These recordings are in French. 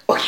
Ok.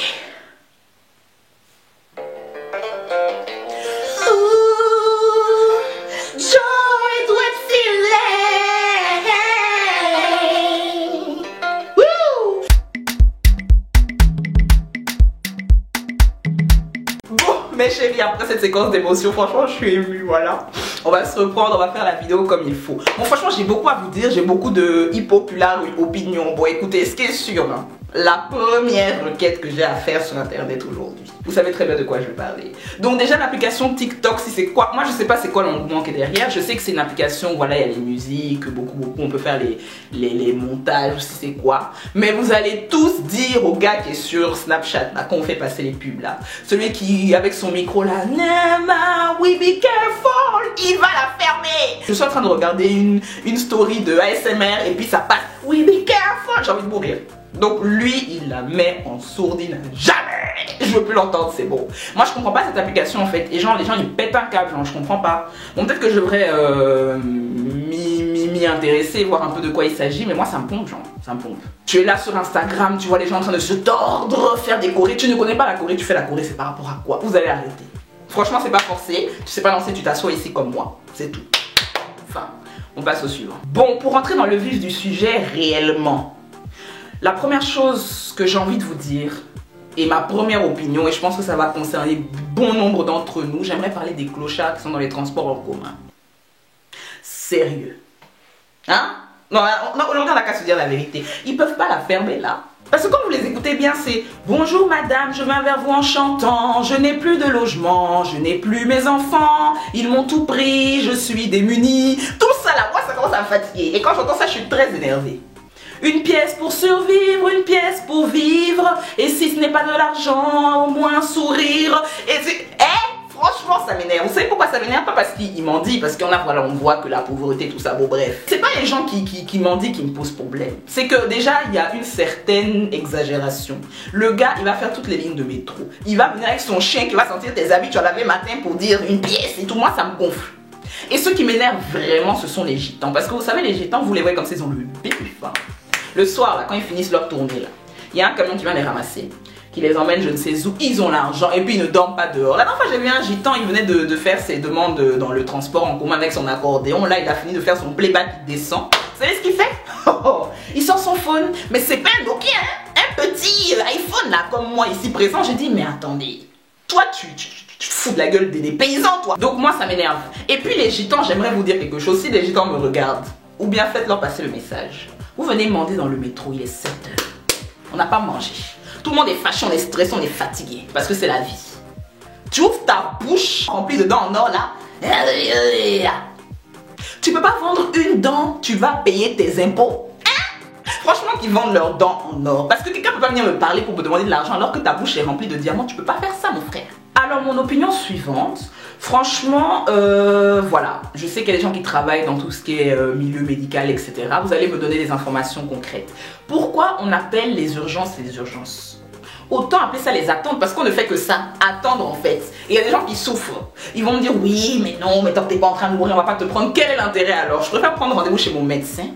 Mes chéris, après cette séquence d'émotions, franchement je suis émue, voilà. On va se reprendre, on va faire la vidéo comme il faut. Bon franchement j'ai beaucoup à vous dire, j'ai beaucoup de impopulaires opinions. Bon écoutez, ce qui est sûr, hein, la première requête que j'ai à faire sur internet aujourd'hui, vous savez très bien de quoi je vais parler. Donc déjà l'application TikTok, si c'est quoi, moi je sais pas c'est quoi l'engouement qui est derrière. Je sais que c'est une application, voilà, il y a les musiques, beaucoup, on peut faire les montages, si c'est quoi. Mais vous allez tous dire au gars qui est sur Snapchat, là, quand on fait passer les pubs là, celui qui avec son micro là, Nema, we be careful, il va la fermer. Je suis en train de regarder une story de ASMR et puis ça passe, we be careful, j'ai envie de mourir. Donc lui, il la met en sourdine. Jamais. Je veux plus l'entendre, c'est bon. Moi, je comprends pas cette application en fait. Et genre, les gens, ils pètent un câble, genre, je comprends pas. Bon, peut-être que je devrais m'y intéresser, voir un peu de quoi il s'agit. Mais moi, ça me pompe, genre, ça me pompe. Tu es là sur Instagram, tu vois les gens en train de se tordre, faire des chorés. Tu ne connais pas la choré, tu fais la choré, c'est par rapport à quoi? Vous allez arrêter. Franchement, c'est pas forcé. Tu sais pas danser, tu t'assois ici comme moi. C'est tout. Enfin, on passe au suivant. Bon, pour rentrer dans le vif du sujet réellement. La première chose que j'ai envie de vous dire, et ma première opinion, et je pense que ça va concerner bon nombre d'entre nous, j'aimerais parler des clochards qui sont dans les transports en commun. Sérieux. Hein? Non, aujourd'hui on n'a qu'à se dire la vérité. Ils peuvent pas la fermer là. Parce que quand vous les écoutez bien, c'est « Bonjour madame, je viens vers vous en chantant, je n'ai plus de logement, je n'ai plus mes enfants, ils m'ont tout pris, je suis démunie. » Tout ça là, moi ça commence à me fatiguer. Et quand j'entends ça, je suis très énervée. Une pièce pour survivre, une pièce pour vivre. Et si ce n'est pas de l'argent, au moins sourire. Et franchement, ça m'énerve. Vous savez pourquoi ça m'énerve? Pas parce qu'il mendie, parce qu'on a, voilà, on voit que la pauvreté, tout ça, bon bref. C'est pas les gens qui mendient qui me posent problème. C'est que déjà, il y a une certaine exagération. Le gars, il va faire toutes les lignes de métro. Il va venir avec son chien qui va sentir tes habits, tu as lavé matin pour dire une pièce et tout. Moi, ça me gonfle. Et ceux qui m'énervent vraiment, ce sont les gitans. Parce que vous savez, les gitans, vous les voyez comme ça, ils ont le bif. Le soir, là, quand ils finissent leur tournée, là, il y a un camion qui vient les ramasser, qui les emmène je ne sais où, ils ont l'argent et puis ils ne dorment pas dehors. La dernière fois, j'ai vu un gitan, il venait de faire ses demandes dans le transport en commun avec son accordéon. Là, il a fini de faire son playback, il descend. Vous savez ce qu'il fait? Il sort son phone, mais c'est pas un Nokia, hein? Un petit iPhone, là, comme moi ici présent. J'ai dit, mais attendez, toi, tu te fous de la gueule des paysans, toi. Donc moi, ça m'énerve. Et puis les gitans, j'aimerais vous dire quelque chose. Si les gitans me regardent, ou bien faites-leur passer le message. Vous venez mander dans le métro, il est 7 h. On n'a pas mangé. Tout le monde est fâché, on est stressé, on est fatigué. Parce que c'est la vie. Tu ouvres ta bouche remplie de dents en or là. Tu peux pas vendre une dent, tu vas payer tes impôts. Hein? Franchement, qu'ils vendent leurs dents en or. Parce que quelqu'un peut pas venir me parler pour me demander de l'argent alors que ta bouche est remplie de diamants. Tu peux pas faire ça, mon frère. Alors, mon opinion suivante. Franchement, voilà, je sais qu'il y a des gens qui travaillent dans tout ce qui est milieu médical, etc. Vous allez me donner des informations concrètes. Pourquoi on appelle les urgences les urgences? Autant appeler ça les attentes, parce qu'on ne fait que ça, attendre en fait. Et il y a des gens qui souffrent. Ils vont me dire, oui, mais non, mais tant que t'es pas en train de mourir, on va pas te prendre. Quel est l'intérêt alors? Je préfère prendre rendez-vous chez mon médecin.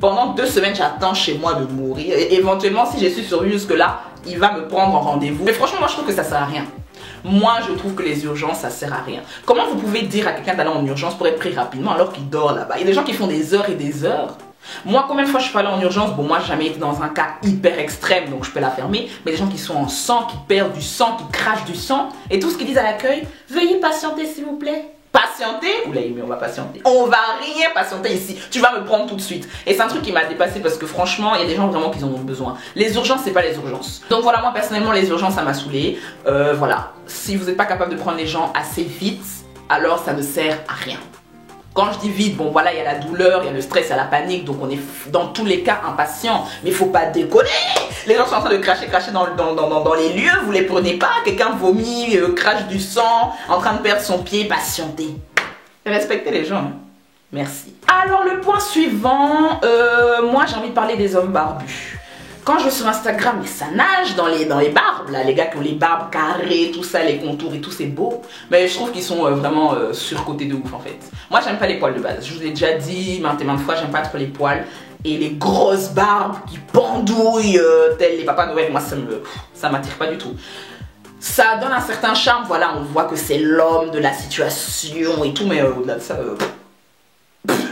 Pendant 2 semaines, j'attends chez moi de mourir. Et éventuellement, si je suis survie jusque-là, il va me prendre en rendez-vous. Mais franchement, moi, je trouve que ça sert à rien. Moi, je trouve que les urgences, ça sert à rien. Comment vous pouvez dire à quelqu'un d'aller en urgence pour être pris rapidement alors qu'il dort là-bas? Il y a des gens qui font des heures et des heures. Moi, combien de fois je suis allée en urgence? Bon, moi, j'ai jamais été dans un cas hyper extrême, donc je peux la fermer. Mais des gens qui sont en sang, qui perdent du sang, qui crachent du sang, et tout ce qu'ils disent à l'accueil, veuillez patienter s'il vous plaît. Patienter? Oula, mais on va patienter. On va rien patienter ici. Tu vas me prendre tout de suite. Et c'est un truc qui m'a dépassé parce que franchement, il y a des gens vraiment qui en ont besoin. Les urgences, c'est pas les urgences. Donc voilà, moi personnellement, les urgences, ça m'a saoulé. Voilà. Si vous n'êtes pas capable de prendre les gens assez vite, alors ça ne sert à rien. Quand je dis vite, bon voilà, il y a la douleur, il y a le stress, il y a la panique, donc on est dans tous les cas impatient. Mais il faut pas déconner. Les gens sont en train de cracher dans les lieux, vous les prenez pas. Quelqu'un vomit, crache du sang, en train de perdre son pied, patientez. Respectez les gens. Hein. Merci. Alors le point suivant, moi j'ai envie de parler des hommes barbus. Quand je vais sur Instagram, mais ça nage dans les barbes, là, les gars qui ont les barbes carrées, tout ça, les contours et tout, c'est beau. Mais je trouve qu'ils sont vraiment surcotés de ouf en fait. Moi, j'aime pas les poils de base. Je vous ai déjà dit maintes et maintes fois, j'aime pas trop les poils. et les grosses barbes qui pendouillent tels les papas Noël, moi ça m'attire pas du tout. Ça donne un certain charme, voilà, on voit que c'est l'homme de la situation et tout, mais au-delà de ça,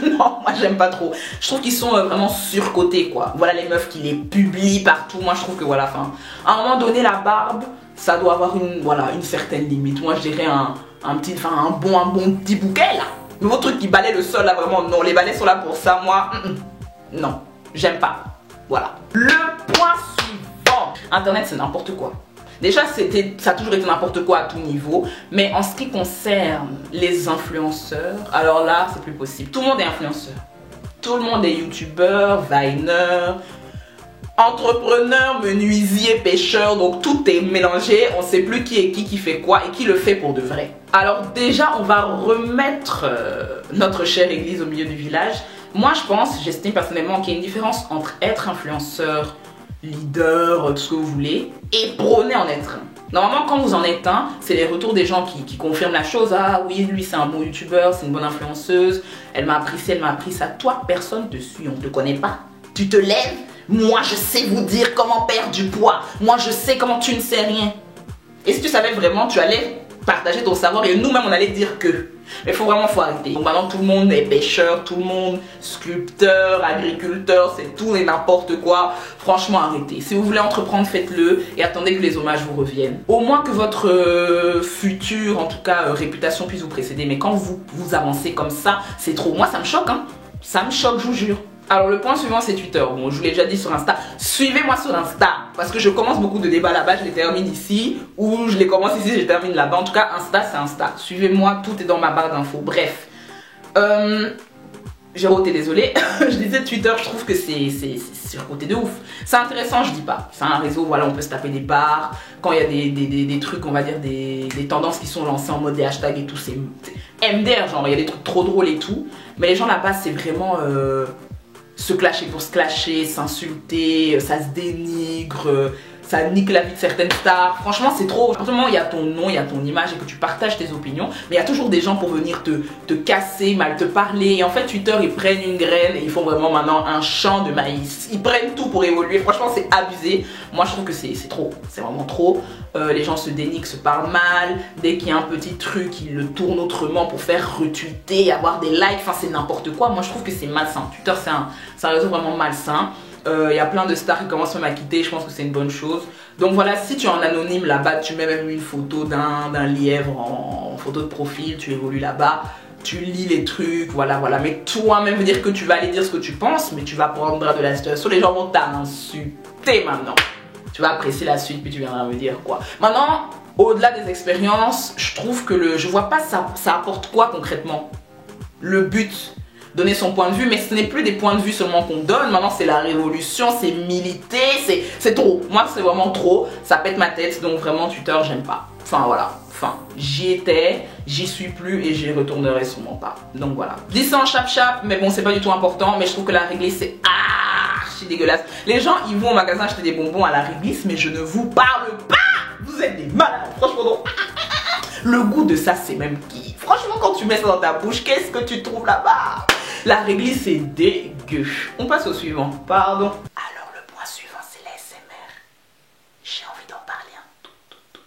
non, moi j'aime pas trop. Je trouve qu'ils sont vraiment surcotés, quoi. Voilà les meufs qui les publient partout, moi je trouve que voilà, enfin, à un moment donné, la barbe, ça doit avoir une certaine limite. Moi je dirais un bon petit bouquet, là. Mais vos trucs qui balaient le sol, là, vraiment, non, les balais sont là pour ça, moi, non, j'aime pas. Voilà. Le point suivant. Internet, c'est n'importe quoi. Déjà, ça a toujours été n'importe quoi à tout niveau, mais en ce qui concerne les influenceurs, alors là, c'est plus possible. Tout le monde est influenceur. Tout le monde est youtubeur, viner, entrepreneur, menuisier, pêcheur, donc tout est mélangé. On ne sait plus qui est qui fait quoi et qui le fait pour de vrai. Alors déjà, on va remettre notre chère église au milieu du village. Moi, j'estime personnellement qu'il y a une différence entre être influenceur, leader, tout ce que vous voulez, et prôner en être un. Normalement, quand vous en êtes un, c'est les retours des gens qui confirment la chose. Ah oui, lui c'est un bon youtubeur, c'est une bonne influenceuse, elle m'a appris ci, elle m'a appris ça. Toi, personne te suit, on te connaît pas. Tu te lèves, moi je sais vous dire comment perdre du poids, moi je sais comment tu ne sais rien. Et si tu savais vraiment, tu allais partager ton savoir et nous-mêmes on allait dire que. Mais faut arrêter. Donc maintenant tout le monde est pêcheur, tout le monde sculpteur, agriculteur, c'est tout et n'importe quoi. Franchement arrêtez. Si vous voulez entreprendre, faites-le et attendez que les hommages vous reviennent. Au moins que votre future, en tout cas réputation puisse vous précéder. Mais quand vous avancez comme ça, c'est trop. Moi ça me choque, hein. Ça me choque, je vous jure. Alors le point suivant c'est Twitter. Bon, je vous l'ai déjà dit sur Insta. Suivez-moi sur Insta parce que je commence beaucoup de débats là-bas, je les termine ici ou je les commence ici, je les termine là-bas. En tout cas, Insta c'est Insta. Suivez-moi, tout est dans ma barre d'infos. Bref, j'ai roté, désolé. Je disais Twitter, je trouve que c'est surcoté de ouf. C'est intéressant, je dis pas. C'est un réseau, voilà, on peut se taper des barres. Quand il y a des trucs, on va dire des tendances qui sont lancées en mode des hashtags et tout, c'est MDR, genre il y a des trucs trop drôles et tout. Mais les gens là-bas, c'est vraiment se clasher pour se clasher, s'insulter, ça se dénigre, ça nique la vie de certaines stars. Franchement, c'est trop. À partir du moment où il y a ton nom, il y a ton image et que tu partages tes opinions, mais il y a toujours des gens pour venir te casser, mal te parler. Et en fait, Twitter, ils prennent une graine et ils font vraiment maintenant un champ de maïs. Ils prennent tout pour évoluer. Franchement, c'est abusé. Moi, je trouve que c'est trop. C'est vraiment trop. Les gens se dénigrent, se parlent mal. Dès qu'il y a un petit truc, ils le tournent autrement pour faire retweeter, avoir des likes. Enfin, c'est n'importe quoi. Moi, je trouve que c'est malsain. Twitter, c'est un réseau vraiment malsain. Il y a plein de stars qui commencent même à quitter, je pense que c'est une bonne chose. Donc voilà, si tu es en anonyme là-bas, tu mets même une photo d'un lièvre en photo de profil, tu évolues là-bas, tu lis les trucs, voilà. Mais toi-même veut dire que tu vas aller dire ce que tu penses, mais tu vas prendre de la situation, les gens vont t'insulter maintenant. Tu vas apprécier la suite, puis tu viendras me dire quoi. Maintenant, au-delà des expériences, je trouve que je vois pas ça apporte quoi concrètement. Le but, donner son point de vue, mais ce n'est plus des points de vue seulement qu'on donne, maintenant c'est la révolution, c'est militer, c'est trop. Moi c'est vraiment trop, ça pète ma tête, donc vraiment Twitter j'aime pas. Enfin voilà, j'y étais, j'y suis plus et j'y retournerai sûrement pas. Donc voilà. Je dis ça en chap-chap, mais bon c'est pas du tout important, mais je trouve que la réglisse c'est archi dégueulasse. Les gens ils vont au magasin acheter des bonbons à la réglisse, mais je ne vous parle pas. Vous êtes des malades, franchement non. Le goût de ça c'est même qui. Franchement quand tu mets ça dans ta bouche, qu'est-ce que tu trouves là-bas? La réglisse c'est dégueu. On passe au suivant. Pardon. Alors le point suivant c'est l'ASMR. J'ai envie d'en parler un tout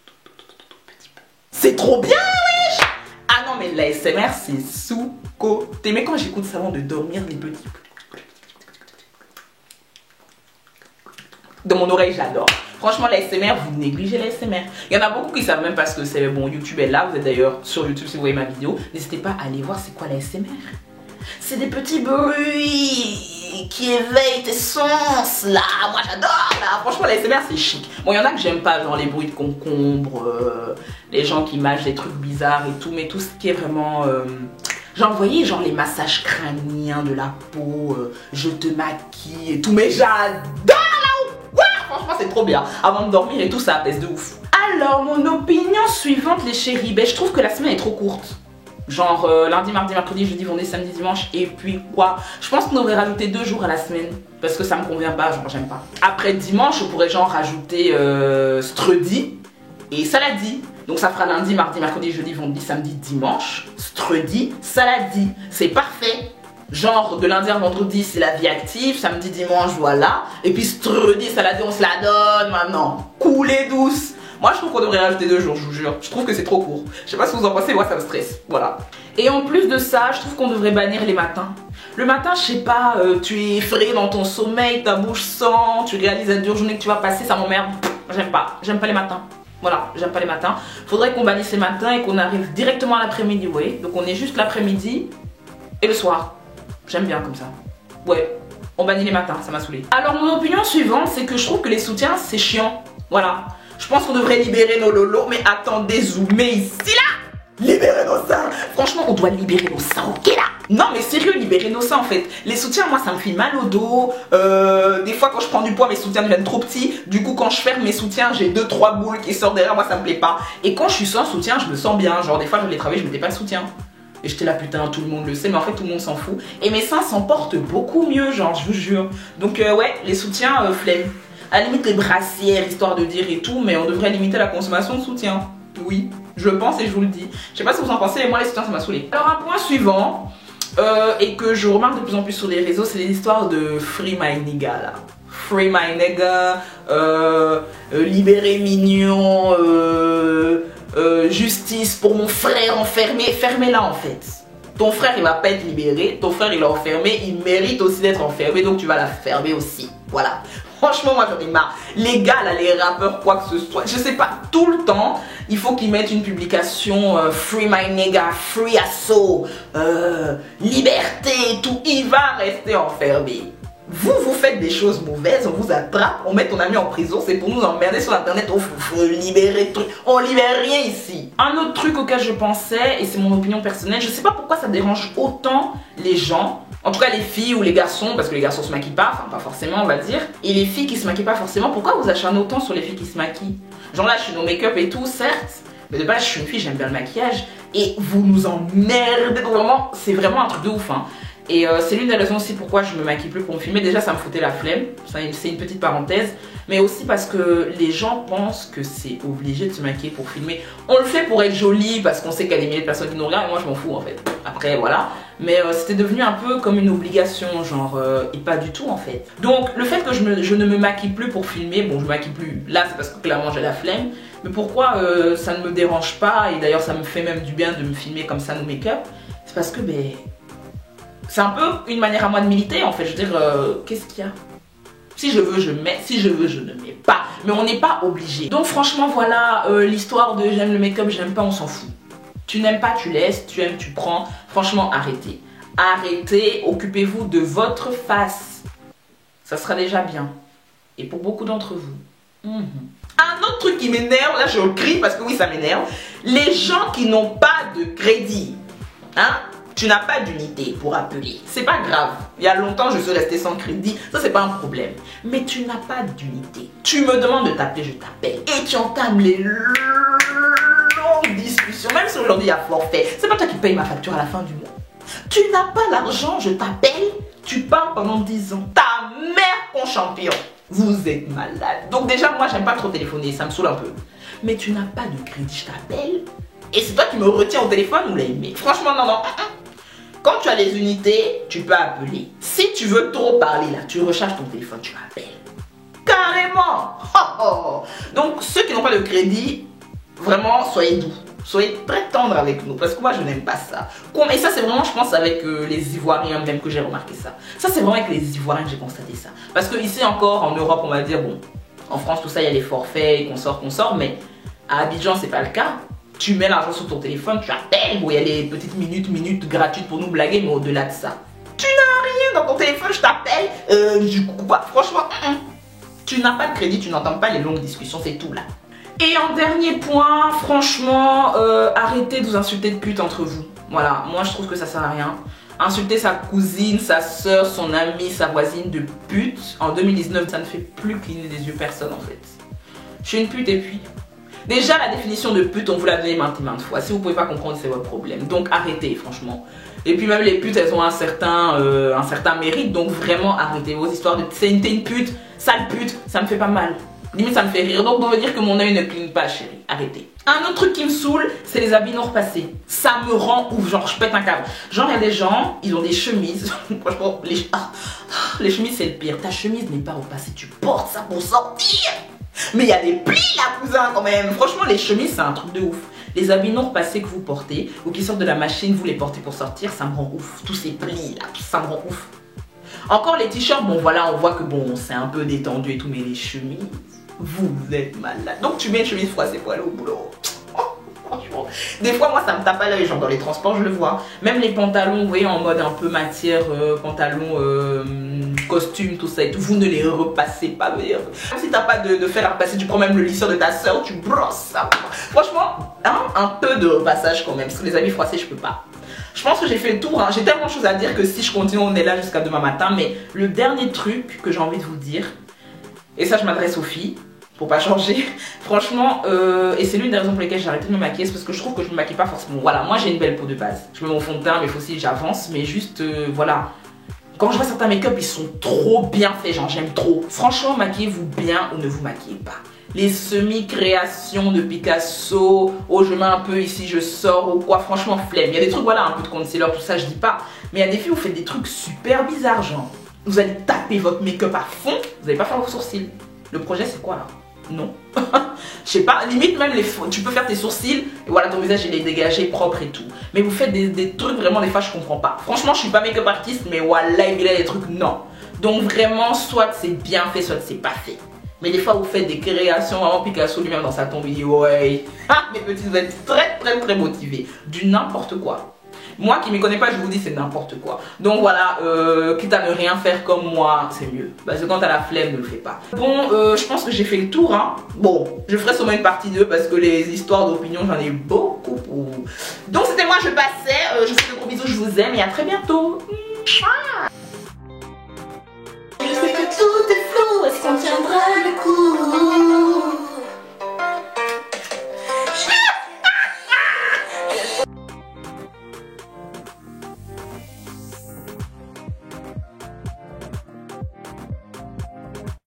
petit peu. C'est trop bien wesh. Ah non mais l'ASMR c'est sous-côté. Mais quand j'écoute ça avant de dormir, les petits dans mon oreille j'adore. Franchement l'ASMR, vous négligez l'ASMR. Il y en a beaucoup qui savent même pas ce que c'est. Bon, YouTube est là, vous êtes d'ailleurs sur YouTube si vous voyez ma vidéo. N'hésitez pas à aller voir c'est quoi l'ASMR. C'est des petits bruits qui éveillent tes sens là. Moi j'adore là. Franchement l'ASMR c'est chic. Bon il y en a que j'aime pas, genre les bruits de concombre, les gens qui mâchent des trucs bizarres et tout. Mais tout ce qui est vraiment... genre vous voyez genre les massages crâniens de la peau, je te maquille et tout. Mais j'adore là. Ouais, franchement c'est trop bien. Avant de dormir et tout ça apaise de ouf. Alors mon opinion suivante les chéris, ben je trouve que la semaine est trop courte. Genre lundi, mardi, mercredi, jeudi, vendredi, samedi, dimanche et puis quoi. Je pense qu'on devrait rajouter 2 jours à la semaine parce que ça me convient pas, genre j'aime pas. Après dimanche, je pourrais genre rajouter stredi et saladi. Donc ça fera lundi, mardi, mercredi, jeudi, vendredi, samedi, dimanche, stredi, saladi. C'est parfait. Genre de lundi à vendredi c'est la vie active, samedi dimanche voilà, et puis vendredi samedi on se la donne maintenant. Coulée douce. Moi je trouve qu'on devrait rajouter 2 jours, je vous jure. Je trouve que c'est trop court. Je sais pas ce que vous en pensez, moi ça me stresse. Voilà. Et en plus de ça, je trouve qu'on devrait bannir les matins. Le matin, je sais pas, tu es effrayé dans ton sommeil, ta bouche sent, tu réalises la dure journée que tu vas passer, ça m'emmerde. J'aime pas les matins. Voilà, j'aime pas les matins. Faudrait qu'on bannisse les matins et qu'on arrive directement à l'après-midi, ouais. Donc on est juste l'après-midi et le soir. J'aime bien comme ça. Ouais, on bannit les matins, ça m'a saoulé. Alors mon opinion suivante, c'est que je trouve que les soutiens, c'est chiant. Voilà. Je pense qu'on devrait libérer nos lolos, mais attendez, zoomez ici là. Libérer nos seins. Franchement, on doit libérer nos seins, ok là. Non mais sérieux, libérer nos seins en fait. Les soutiens, moi ça me fait mal au dos. Des fois quand je prends du poids, mes soutiens deviennent trop petits. Du coup quand je ferme mes soutiens, j'ai 2-3 boules qui sortent derrière, moi ça me plaît pas. Et quand je suis sans soutien, je me sens bien. Genre des fois je voulais travailler, je mettais pas de soutien. Et j'étais là putain, tout le monde le sait, mais en fait tout le monde s'en fout. Et mes seins s'en portent beaucoup mieux, genre je vous jure. Donc ouais, les soutiens, flemme. À la limite les brassières, histoire de dire et tout, mais on devrait limiter la consommation de soutien. Oui, je pense et je vous le dis. Je sais pas ce que vous en pensez, mais moi les soutiens ça m'a saoulé. Alors un point suivant, et que je remarque de plus en plus sur les réseaux, c'est les histoires de Free My Nigga là. Free My Nigga, libéré mignon, justice pour mon frère enfermé. Fermez-la en fait. Ton frère il va pas être libéré, ton frère il est enfermé, il mérite aussi d'être enfermé, donc tu vas la fermer aussi. Voilà. Franchement moi j'en ai marre. Les gars là, les rappeurs, quoi que ce soit, je sais pas, tout le temps, il faut qu'ils mettent une publication Free My Nigga, Free Asso, liberté et tout, il va rester enfermé. Vous faites des choses mauvaises, on vous attrape, on met ton ami en prison, c'est pour nous emmerder sur internet, on faut libérer truc, on libère rien ici. Un autre truc auquel je pensais, et c'est mon opinion personnelle, je sais pas pourquoi ça dérange autant les gens, en tout cas les filles ou les garçons, parce que les garçons se maquillent pas, enfin pas forcément on va dire, et les filles qui se maquillent pas forcément, pourquoi vous acharnez autant sur les filles qui se maquillent? Genre là je suis dans make-up et tout, certes, mais de base je suis une fille, j'aime bien le maquillage, et vous nous emmerdez, vraiment, c'est vraiment un truc de ouf hein. Et c'est l'une des raisons aussi pourquoi je me maquille plus pour me filmer. Déjà ça me foutait la flemme, c'est une petite parenthèse. Mais aussi parce que les gens pensent que c'est obligé de se maquiller pour filmer. On le fait pour être joli parce qu'on sait qu'il y a des milliers de personnes qui nous regardent. Et moi je m'en fous en fait. Après voilà. Mais c'était devenu un peu comme une obligation, genre, et pas du tout en fait. Donc le fait que je ne me maquille plus pour filmer, bon je me maquille plus là c'est parce que clairement j'ai la flemme. Mais pourquoi ça ne me dérange pas, et d'ailleurs ça me fait même du bien de me filmer comme ça, no make-up, c'est parce que ben... c'est un peu une manière à moi de militer en fait, je veux dire, qu'est-ce qu'il y a? Si je veux je mets, si je veux je ne mets pas, mais on n'est pas obligé. Donc franchement voilà, l'histoire de j'aime le make-up, j'aime pas, on s'en fout. Tu n'aimes pas, tu laisses, tu aimes, tu prends, franchement arrêtez. Arrêtez, occupez-vous de votre face, ça sera déjà bien. Et pour beaucoup d'entre vous. Un autre truc qui m'énerve, là je crie parce que oui ça m'énerve, les gens qui n'ont pas de crédit, hein? Tu n'as pas d'unité pour appeler. C'est pas grave. Il y a longtemps, je suis restée sans crédit. Ça, c'est pas un problème. Mais tu n'as pas d'unité. Tu me demandes de t'appeler, je t'appelle. Et tu entames les longues discussions. Même si aujourd'hui, il y a forfait. C'est pas toi qui payes ma facture à la fin du mois. Tu n'as pas l'argent, je t'appelle. Tu parles pendant 10 ans. Ta mère, ton champion. Vous êtes malade. Donc déjà, moi, j'aime pas trop téléphoner. Ça me saoule un peu. Mais tu n'as pas de crédit, je t'appelle. Et c'est toi qui me retiens au téléphone ou l'aimer. Franchement, non, non. Quand tu as les unités, tu peux appeler. Si tu veux trop parler là, tu recharges ton téléphone, tu appelles. Carrément. Donc ceux qui n'ont pas de crédit, vraiment soyez doux. Soyez très tendres avec nous, parce que moi je n'aime pas ça. Et ça c'est vraiment, je pense, avec les Ivoiriens même que j'ai remarqué ça. Ça c'est vraiment avec les Ivoiriens que j'ai constaté ça. Parce que ici encore en Europe on va dire, bon, en France tout ça il y a les forfaits, qu'on sort, mais à Abidjan c'est pas le cas. Tu mets l'argent sur ton téléphone, tu appelles, bon il y a les petites minutes gratuites pour nous blaguer, mais au-delà de ça, tu n'as rien dans ton téléphone, je t'appelle, du coup quoi, franchement, tu n'as pas de crédit, tu n'entends pas les longues discussions, c'est tout là. Et en dernier point, franchement, arrêtez de vous insulter de pute entre vous. Voilà, moi je trouve que ça sert à rien. Insulter sa cousine, sa soeur, son amie, sa voisine de pute, en 2019, ça ne fait plus cligner des yeux personne en fait. Je suis une pute et puis... Déjà, la définition de pute, on vous l'a donnée maintes et maintes fois. Si vous ne pouvez pas comprendre, c'est votre problème. Donc, arrêtez, franchement. Et puis, même les putes, elles ont un certain mérite. Donc, vraiment, arrêtez vos histoires de t'es une pute, sale pute, ça me fait pas mal. Limite ça me fait rire, donc on veut dire que mon œil ne cligne pas chérie, arrêtez. Un autre truc qui me saoule, c'est les habits non repassés. Ça me rend ouf, genre je pète un câble. Genre il y a des gens, ils ont des chemises, franchement les chemises c'est le pire. Ta chemise n'est pas repassée, tu portes ça pour sortir. Mais il y a des plis là cousin quand même. Franchement les chemises c'est un truc de ouf. Les habits non repassés que vous portez ou qui sortent de la machine, vous les portez pour sortir, ça me rend ouf. Tous ces plis là, tout ça me rend ouf. Encore les t-shirts, bon voilà, on voit que bon, c'est un peu détendu et tout, mais les chemises, vous êtes malade. Donc tu mets une chemise froissée pour aller au boulot. Franchement, des fois moi ça me tape à l'œil, genre dans les transports je le vois. Même les pantalons, vous voyez, en mode un peu matière, pantalon, costume, tout ça et tout, vous ne les repassez pas. Même si t'as pas de fer à repasser, tu prends même le lisseur de ta soeur, tu brosses ça. Franchement, hein, un peu de repassage quand même, parce que les habits froissés je peux pas. Je pense que j'ai fait le tour, hein. J'ai tellement de choses à dire que si je continue on est là jusqu'à demain matin. Mais le dernier truc que j'ai envie de vous dire, et ça je m'adresse aux filles, pour pas changer, franchement, et c'est l'une des raisons pour lesquelles j'ai arrêté de me maquiller, c'est parce que je trouve que je me maquille pas forcément. Voilà, moi j'ai une belle peau de base, je mets mon fond de teint mais il faut aussi que j'avance, mais juste, voilà. Quand je vois certains make-up, ils sont trop bien faits, genre j'aime trop. Franchement, maquillez-vous bien ou ne vous maquillez pas. Les semi-créations de Picasso, oh je mets un peu ici, je sors ou quoi, franchement flemme. Il y a des trucs, voilà, un peu de concealer, tout ça, je dis pas. Mais il y a des filles où vous faites des trucs super bizarres, genre. Vous allez taper votre make-up à fond, vous n'allez pas faire vos sourcils. Le projet c'est quoi là? Non. Je sais pas, limite même tu peux faire tes sourcils et voilà ton visage il est dégagé, propre et tout. Mais vous faites des trucs vraiment des fois je comprends pas. Franchement je suis pas make-up artiste mais voilà il a des trucs non. Donc vraiment soit c'est bien fait soit c'est pas fait. Mais des fois vous faites des créations, vraiment Picasso lui-même dans sa tombe il dit ouais. Ah mes petits vous êtes très motivés. Du n'importe quoi. Moi qui ne m'y connais pas, je vous dis c'est n'importe quoi. Donc voilà, quitte à ne rien faire comme moi, c'est mieux. Parce que quand t'as la flemme, ne le fais pas. Bon, je pense que j'ai fait le tour. Hein. Bon, je ferai sûrement une partie 2 parce que les histoires d'opinion, j'en ai beaucoup pour vous. Donc c'était moi, je passais. Je vous fais de gros bisous, je vous aime et à très bientôt. Je sais que tout est flou, est-ce qu'on tiendra le coup?